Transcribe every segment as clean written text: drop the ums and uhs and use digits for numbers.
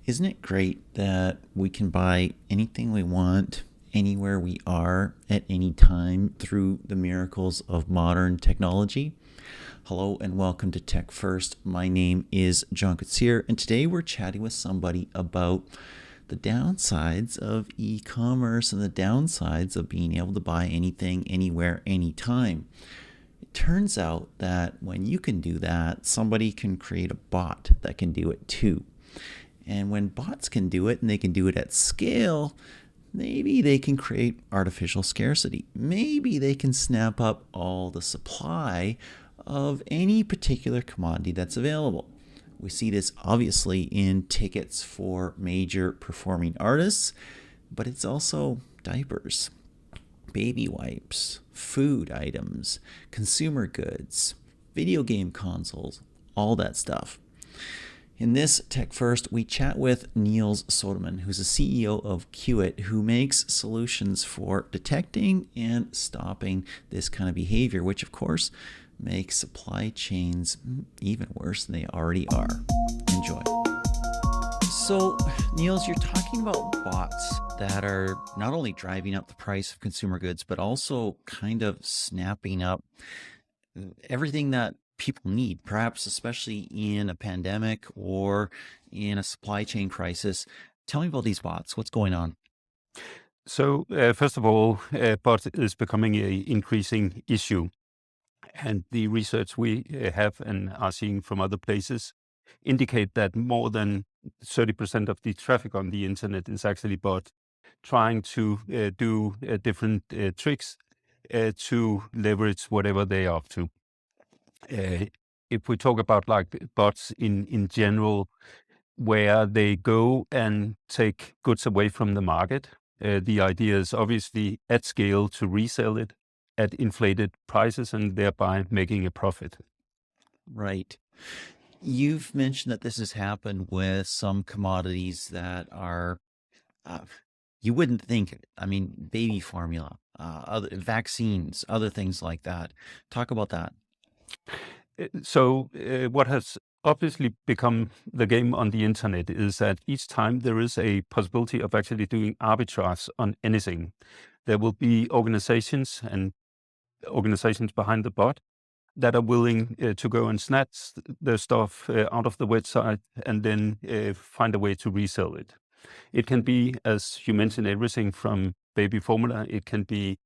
Isn't it great that we can buy anything we want anywhere we are at any time through the miracles of modern technology? Hello and welcome to TechFirst. My name is John Koetsier, and today we're chatting with somebody about the downsides of e-commerce and the downsides of being able to buy anything, anywhere, anytime. It turns out that when you can do that, somebody can create a bot that can do it too. And when bots can do it and they can do it at scale, maybe they can create artificial scarcity. Maybe they can snap up all the supply of any particular commodity that's available. We see this obviously in tickets for major performing artists, but it's also diapers, baby wipes, food items, consumer goods, video game consoles, all that stuff. In this Tech First, we chat with Niels Sodemann, who's the CEO of Koetsier, who makes solutions for detecting and stopping this kind of behavior, which of course makes supply chains even worse than they already are. Enjoy. So, Niels, you're talking about bots that are not only driving up the price of consumer goods, but also kind of snapping up everything that people need, perhaps especially in a pandemic or in a supply chain crisis. Tell me about these bots. What's going on? So, first of all, bot is becoming a increasing issue, and the research we have and are seeing from other places indicate that more than 30% of the traffic on the internet is actually bot trying to do different tricks to leverage whatever they are up to. Uh, if we talk about like bots in general, where they go and take goods away from the market. The idea is obviously at scale to resell it at inflated prices and thereby making a profit. Right. You've mentioned that this has happened with some commodities that are, uh, you wouldn't think it. I mean, baby formula, other vaccines, other things like that. Talk about that. What has obviously become the game on the internet is that each time there is a possibility of actually doing arbitrage on anything, there will be organizations behind the bot that are willing to go and snatch the stuff out of the website and then find a way to resell it. It can be, as you mentioned, everything from baby formula. It can be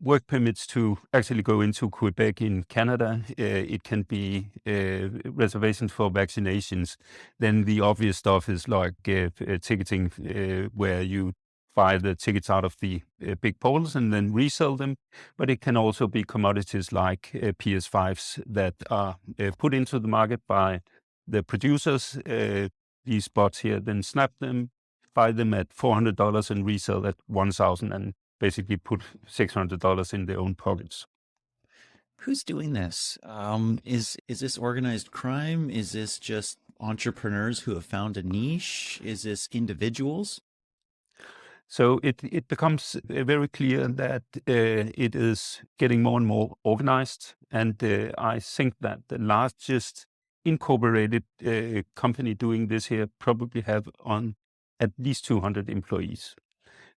work permits to actually go into Quebec in Canada. It can be reservations for vaccinations. Then the obvious stuff is like ticketing, where you buy the tickets out of the big portals and then resell them. But it can also be commodities like PS5s that are put into the market by the producers. These bots here then snap them, buy them at $400 and resell at 1,000 and basically put $600 in their own pockets. Who's doing this? Is this organized crime? Is this just entrepreneurs who have found a niche? Is this individuals? So it becomes very clear that it is getting more and more organized. And I think that the largest incorporated company doing this here probably have on at least 200 employees.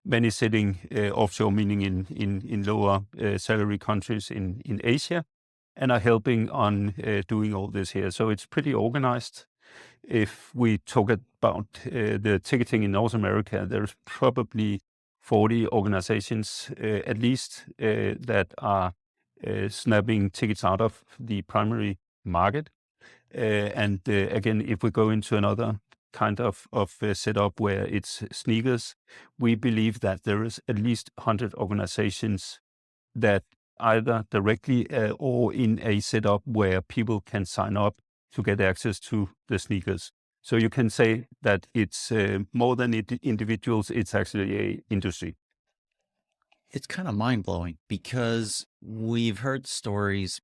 Many sitting offshore, meaning in lower salary countries in Asia, and are helping on doing all this here. So it's pretty organized. If we talk about the ticketing in North America, there's probably 40 organizations at least that are snapping tickets out of the primary market. Again, if we go into another kind of setup where it's sneakers, we believe that there is at least 100 organizations that either directly or in a setup where people can sign up to get access to the sneakers. So you can say that it's more than individuals, it's actually a industry. It's kind of mind blowing because we've heard stories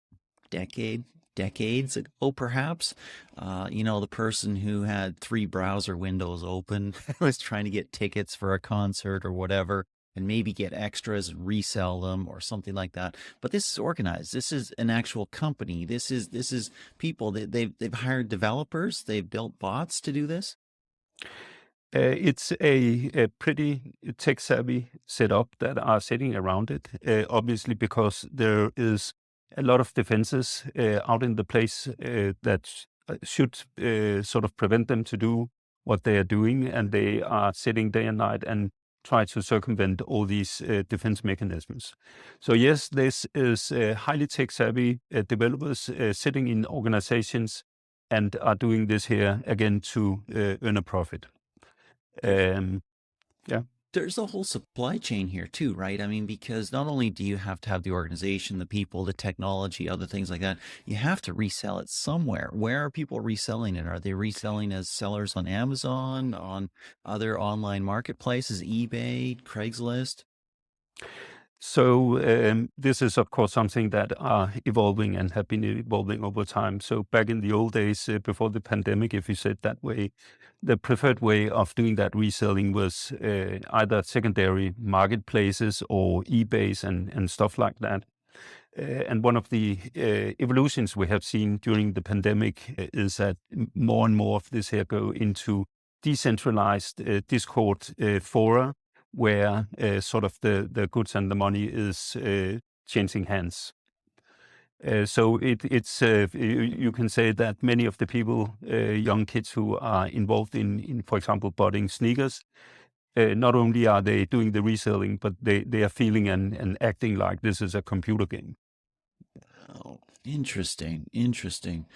decades ago, perhaps. The person who had three browser windows open was trying to get tickets for a concert or whatever, and maybe get extras and resell them or something like that. But this is organized. This is an actual company. This is people. They've hired developers. They've built bots to do this. It's a pretty tech-savvy setup that are sitting around it, obviously, because there is a lot of defenses out in the place that should sort of prevent them to do what they are doing, and they are sitting day and night and try to circumvent all these defense mechanisms. So yes, this is highly tech-savvy developers sitting in organizations and are doing this here again to earn a profit. Um, yeah. There's a whole supply chain here too, right? I mean, because not only do you have to have the organization, the people, the technology, other things like that, you have to resell it somewhere. Where are people reselling it? Are they reselling as sellers on Amazon, on other online marketplaces, eBay, Craigslist? So this is, of course, something that are evolving and have been evolving over time. So back in the old days, before the pandemic, if you said that way, the preferred way of doing that reselling was either secondary marketplaces or eBays and stuff like that. And one of the evolutions we have seen during the pandemic is that more and more of this here go into decentralized Discord fora, where sort of the goods and the money is changing hands. So it's you can say that many of the people, young kids who are involved in for example, budding sneakers, not only are they doing the reselling, but they are feeling and acting like this is a computer game. Oh, interesting, interesting.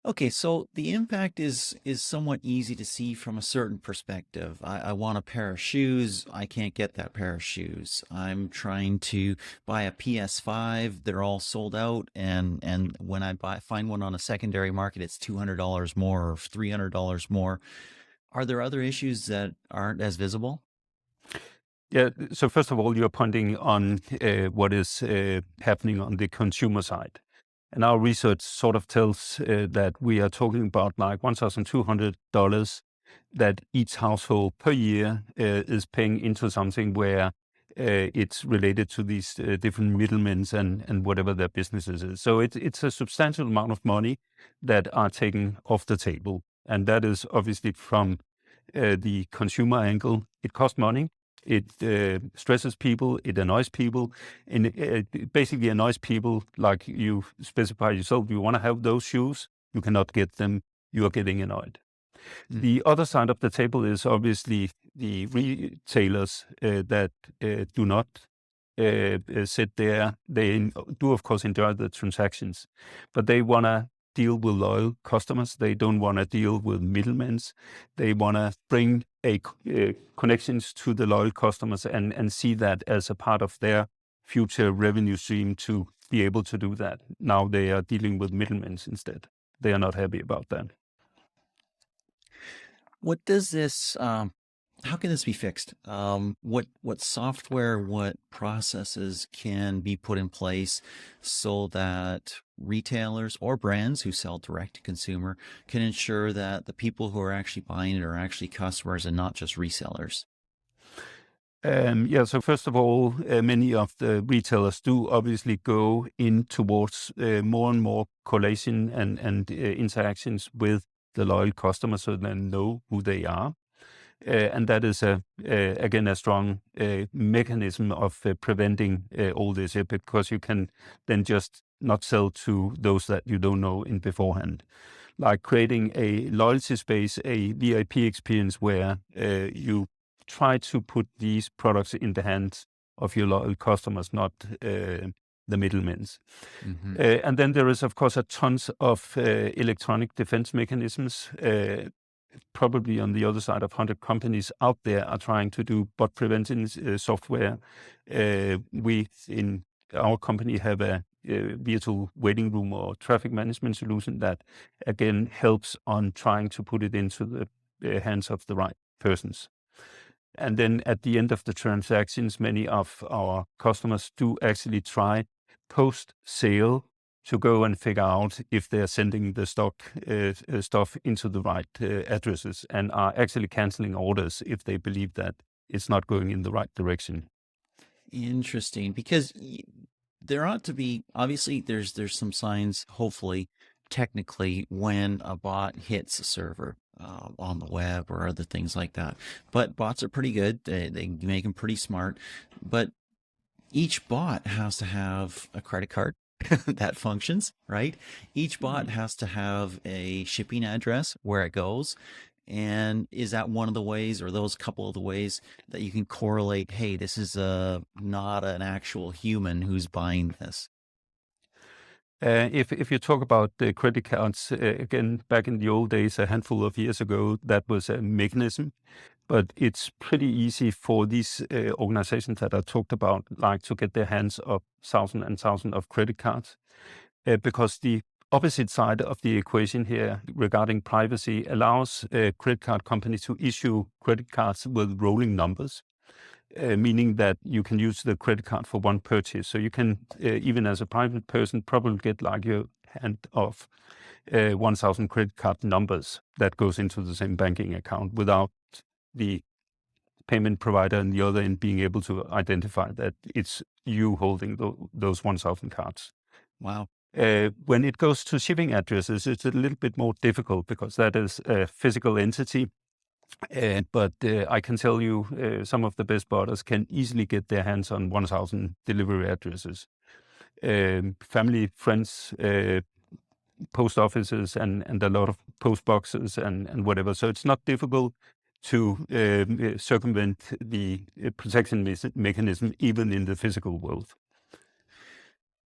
Okay, so the impact is somewhat easy to see from a certain perspective. I want a pair of shoes. I can't get that pair of shoes. I'm trying to buy a PS5. They're all sold out, and when I find one on a secondary market, it's $200 more or $300 more. Are there other issues that aren't as visible? Yeah. So first of all, you're pointing on what is happening on the consumer side. And our research sort of tells that we are talking about like $1,200 that each household per year is paying into something where it's related to these different middlemen and whatever their businesses is. So it's a substantial amount of money that are taken off the table. And that is obviously from the consumer angle. It costs money. It stresses people. It annoys people, and it basically annoys people. Like you specify yourself, you want to have those shoes, you cannot get them. You are getting annoyed. The other side of the table is obviously the retailers that do not sit there. They do, of course, enjoy the transactions, but they want to deal with loyal customers. They don't want to deal with middlemen. They want to bring connections to the loyal customers and see that as a part of their future revenue stream to be able to do that. Now they are dealing with middlemen instead. They are not happy about that. What does this how can this be fixed? What software, what processes can be put in place so that retailers or brands who sell direct to consumer can ensure that the people who are actually buying it are actually customers and not just resellers? Yeah, so first of all, many of the retailers do obviously go in towards more and more collation and interactions with the loyal customers so they know who they are. And that is, again, a strong mechanism of preventing all this because you can then just not sell to those that you don't know in beforehand. Like creating a loyalty space, a VIP experience where you try to put these products in the hands of your loyal customers, not the middlemen. Hmm. And then there is, of course, a tons of electronic defense mechanisms. Probably on the other side of 100 companies out there are trying to do bot prevention software. We in our company have a virtual waiting room or traffic management solution that again helps on trying to put it into the hands of the right persons. And then at the end of the transactions, many of our customers do actually try post sale to go and figure out if they're sending the stuff into the right addresses and are actually canceling orders if they believe that it's not going in the right direction. Interesting, because there ought to be, obviously there's some signs, hopefully, technically when a bot hits a server on the web or other things like that. But bots are pretty good. They make them pretty smart. But each bot has to have a credit card that functions, right? Each bot has to have a shipping address where it goes. And is that one of the ways, or those couple of the ways that you can correlate, hey, this is not an actual human who's buying this? If you talk about the credit cards, again, back in the old days, a handful of years ago, that was a mechanism. But it's pretty easy for these organizations that I talked about, like to get their hands on thousands and thousands of credit cards, because the opposite side of the equation here regarding privacy allows credit card companies to issue credit cards with rolling numbers. Meaning that you can use the credit card for one purchase. So you can, even as a private person, probably get like your hand of 1,000 credit card numbers that goes into the same banking account without the payment provider and the other end being able to identify that it's you holding those 1,000 cards. Wow. When it goes to shipping addresses, it's a little bit more difficult because that is a physical entity. But I can tell you some of the best botters can easily get their hands on 1,000 delivery addresses. Family, friends, post offices, and a lot of post boxes and whatever. So it's not difficult to circumvent the protection mechanism even in the physical world.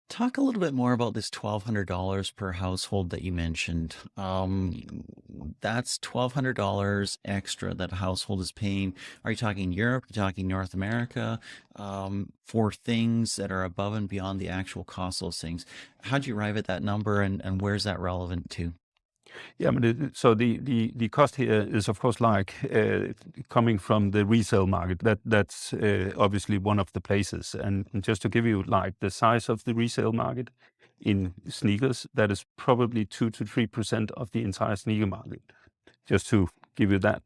Talk a little bit more about this $1,200 per household that you mentioned. That's $1,200 extra that a household is paying. Are you talking Europe? Are you talking North America? For things that are above and beyond the actual cost of those things. How'd you arrive at that number, and where's that relevant to? Yeah, so the cost here is of course like coming from the resale market. That's obviously one of the places. And just to give you like the size of the resale market in sneakers, that is probably 2 to 3% of the entire sneaker market. Just to give you that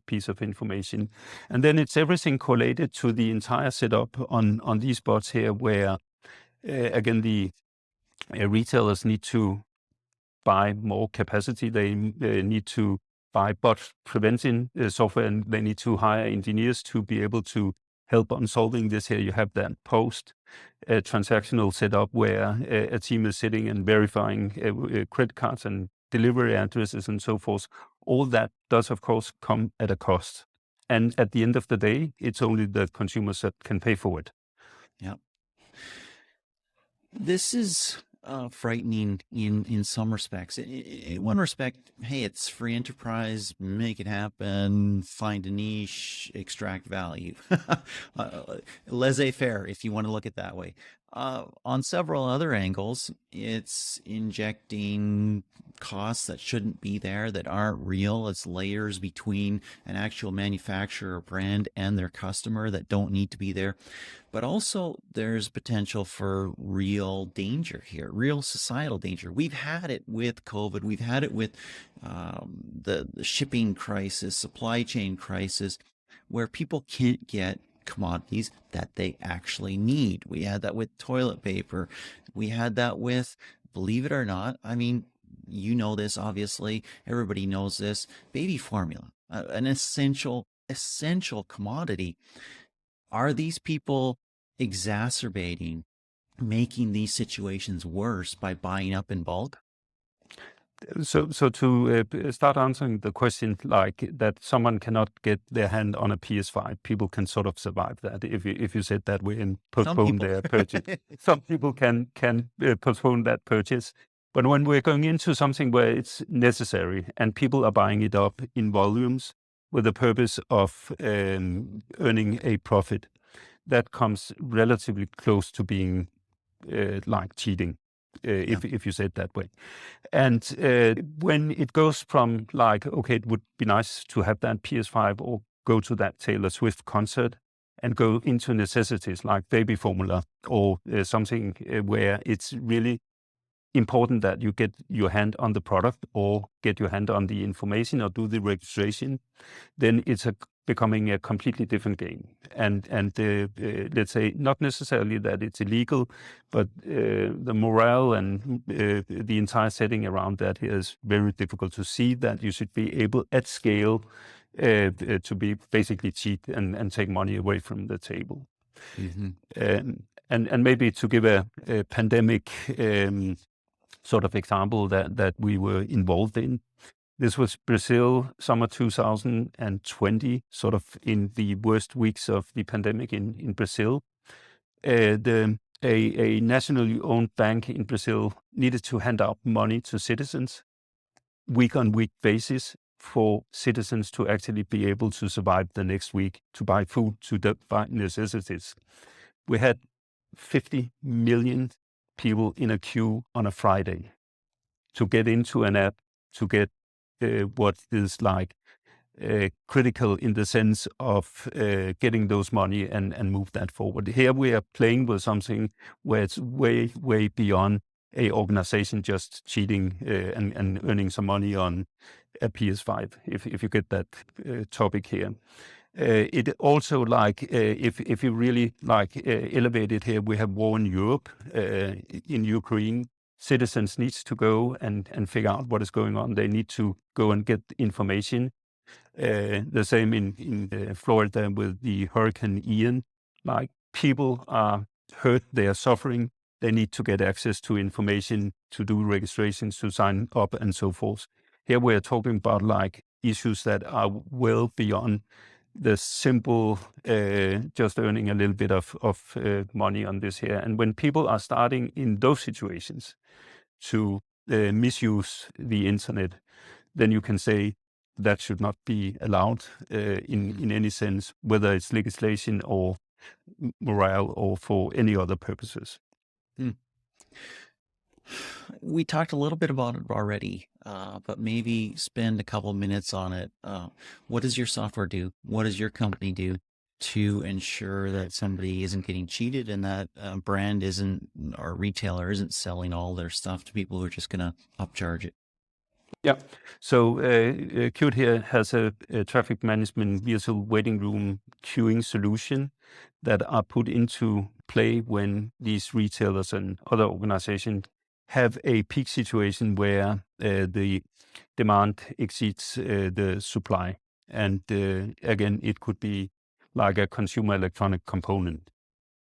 piece of information, and then it's everything correlated to the entire setup on these bots here, where again the retailers need to buy more capacity. They need to buy bot preventing software, and they need to hire engineers to be able to help on solving this here. You have that post transactional setup where a team is sitting and verifying credit cards and delivery addresses and so forth. All that does, of course, come at a cost. And at the end of the day, it's only the consumers that can pay for it. Yeah. This is frightening in some respects. In one respect, hey, it's free enterprise, make it happen, find a niche, extract value. Laissez-faire, if you want to look at it that way. On several other angles, it's injecting costs that shouldn't be there, that aren't real. It's layers between an actual manufacturer or brand and their customer that don't need to be there. But also, there's potential for real danger here, real societal danger. We've had it with COVID. We've had it with the shipping crisis, supply chain crisis, where people can't get commodities that they actually need. We had that with toilet paper. We had that with, believe it or not, I mean, you know this, obviously, everybody knows this, baby formula, an essential commodity. Are these people exacerbating, making these situations worse by buying up in bulk? So to start answering the question, like that someone cannot get their hand on a PS5, people can sort of survive that if you said that way and postpone their purchase. Some people can postpone that purchase, but when we're going into something where it's necessary and people are buying it up in volumes with the purpose of earning a profit, that comes relatively close to being like cheating. If you say it that way. And when it goes from like, okay, it would be nice to have that PS5 or go to that Taylor Swift concert and go into necessities like baby formula or something where it's really important that you get your hand on the product or get your hand on the information or do the registration, then it's a becoming a completely different game. And let's say not necessarily that it's illegal, but the morale and the entire setting around that here is very difficult to see that you should be able at scale to be basically cheat and take money away from the table. And maybe to give a pandemic sort of example that we were involved in. This was Brazil, summer 2020, sort of in the worst weeks of the pandemic in Brazil. A nationally owned bank in Brazil needed to hand out money to citizens week-on-week basis for citizens to actually be able to survive the next week, to buy food, to buy necessities. We had 50 million people in a queue on a Friday to get into an app to get what is like critical in the sense of getting those money and move that forward. Here we are playing with something where it's way, way beyond a organization just cheating and earning some money on a PS5, if you get that topic here. It also like if you really like elevate it here, we have war in Europe, in Ukraine. Citizens needs to go and figure out what is going on. They need to go and get information. The same in Florida with the Hurricane Ian. Like people are hurt, they are suffering. They need to get access to information, to do registrations, to sign up, and so forth. Here we are talking about like issues that are well beyond the simple just earning a little bit of money on this here. And when people are starting in those situations to misuse the internet, then you can say that should not be allowed in any sense, whether it's legislation or morale or for any other purposes. We talked a little bit about it already, but maybe spend a couple minutes on it. What does your software do? What does your company do to ensure that somebody isn't getting cheated and that brand isn't, or retailer isn't selling all their stuff to people who are just going to upcharge it? Yeah. So Qt here has a traffic management virtual waiting room queuing solution that are put into play when these retailers and other organizations have a peak situation where the demand exceeds the supply. And again, it could be like a consumer electronic component.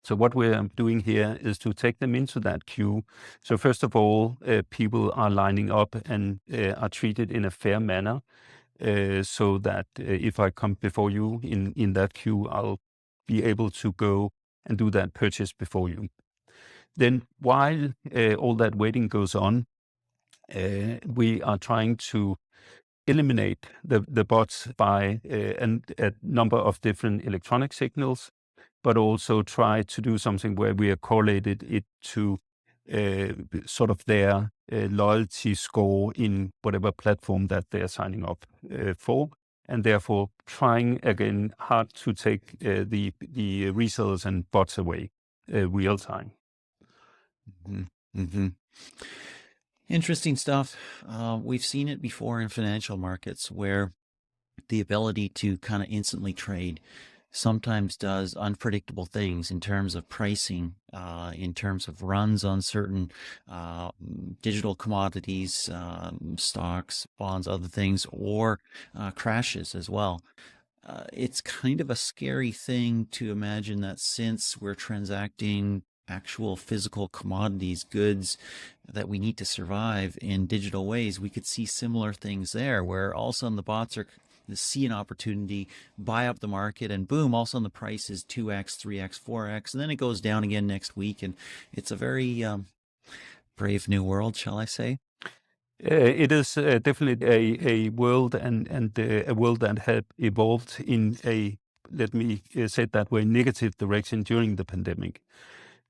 So what we're doing here is to take them into that queue. So first of all, people are lining up and are treated in a fair manner, so that if I come before you in that queue, I'll be able to go and do that purchase before you. Then while all that waiting goes on, we are trying to eliminate the bots by a number of different electronic signals, but also try to do something where we have correlated it to sort of their loyalty score in whatever platform that they're signing up for, and therefore trying again hard to take the resellers and bots away real time. Interesting stuff. We've seen it before in financial markets where the ability to kind of instantly trade sometimes does unpredictable things in terms of pricing, in terms of runs on certain digital commodities, stocks, bonds, other things, or crashes as well. It's kind of a scary thing to imagine that since we're transacting actual physical commodities, goods that we need to survive in digital ways, we could see similar things there where all of a sudden the bots are see an opportunity, buy up the market, and boom, all of a sudden the price is 2x, 3x, 4x, and then it goes down again next week. And it's a very brave new world, shall I say? It is definitely a world and a world that had evolved in a, let me say it that way, negative direction during the pandemic.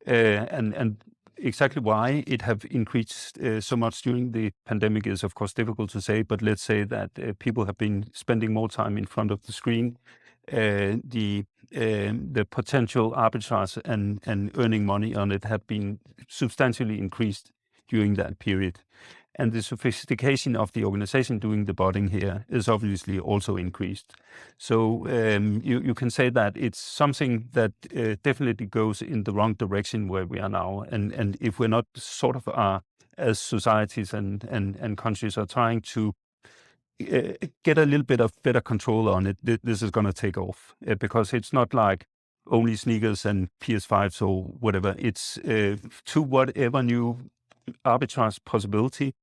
And exactly why it have increased so much during the pandemic is, of course, difficult to say. But let's say that people have been spending more time in front of the screen. The potential arbitrage and earning money on it have been substantially increased during that period. and the sophistication of the organization doing the botting here is obviously also increased. So you can say that it's something that definitely goes in the wrong direction where we are now. And if we're not sort of as societies and countries are trying to get a little bit of better control on it, this is going to take off because it's not like only sneakers and PS5s or whatever. It's to whatever new arbitrage possibility,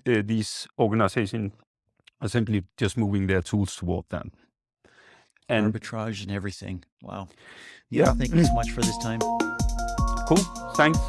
these organizations are simply just moving their tools toward that. And arbitrage and everything. Wow. Yeah. Thank you so much for this time. Cool. Thanks.